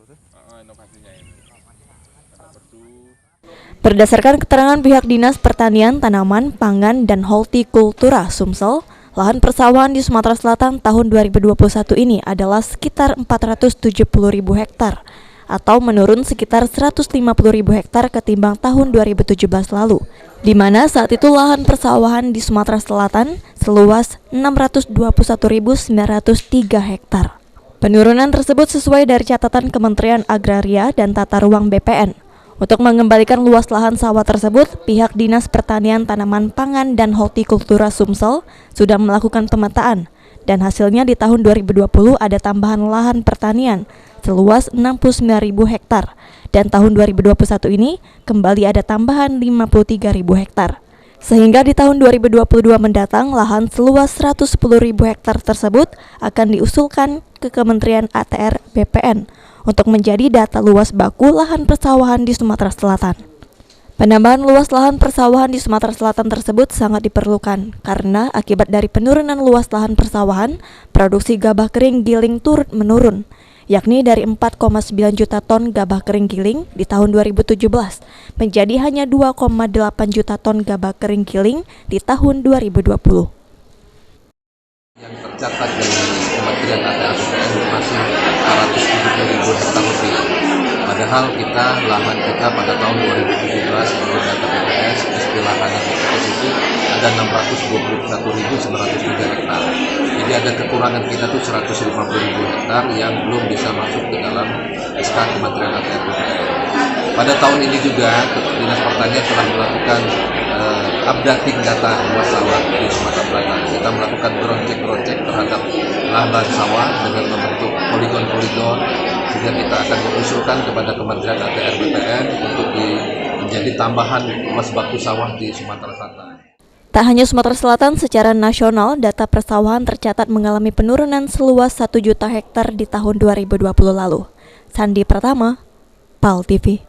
Inovasinya ini. Berdasarkan keterangan pihak Dinas Pertanian, Tanaman, Pangan, dan Hortikultura Sumsel, lahan persawahan di Sumatera Selatan tahun 2021 ini adalah sekitar 470.000 hektar atau menurun sekitar 150.000 hektar ketimbang tahun 2017 lalu, di mana saat itu lahan persawahan di Sumatera Selatan seluas 621.903 hektar. Penurunan tersebut sesuai dari catatan Kementerian Agraria dan Tata Ruang BPN. Untuk mengembalikan luas lahan sawah tersebut, pihak Dinas Pertanian, Tanaman Pangan, dan Hortikultura Sumsel sudah melakukan pemetaan, dan hasilnya di tahun 2020 ada tambahan lahan pertanian seluas 69.000 hektar, dan tahun 2021 ini kembali ada tambahan 53.000 hektar. Sehingga di tahun 2022 mendatang, lahan seluas 110.000 hektar tersebut akan diusulkan ke Kementerian ATR BPN untuk menjadi data luas baku lahan persawahan di Sumatera Selatan. Penambahan luas lahan persawahan di Sumatera Selatan tersebut sangat diperlukan karena akibat dari penurunan luas lahan persawahan, produksi gabah kering giling turut menurun, yakni dari 4,9 juta ton gabah kering giling di tahun 2017 menjadi hanya 2,8 juta ton gabah kering giling di tahun 2020. Yang tercatat dari Kementerian ATR BPN masih 470.000 hektar lebih. Padahal lahan kita pada tahun 2017 menurut data BPS, lahan BPS itu ada 621.903 hektar. Jadi ada kekurangan kita tuh 150.000 hektar yang belum bisa masuk ke dalam SK Kementerian ATR BPN. Pada tahun ini juga Dinas Pertanian telah melakukan updating data luas sawah di Sumatera Selatan. Kita melakukan ground check terhadap lahan sawah dengan membentuk poligon-poligon, sehingga kita akan mengusulkan kepada Kementerian ATR BPN untuk menjadi tambahan luas baku sawah di Sumatera Selatan. Tak hanya Sumatera Selatan, secara nasional data persawahan tercatat mengalami penurunan seluas 1 juta hektar di tahun 2020 lalu. Sandi Pratama, PAL TV.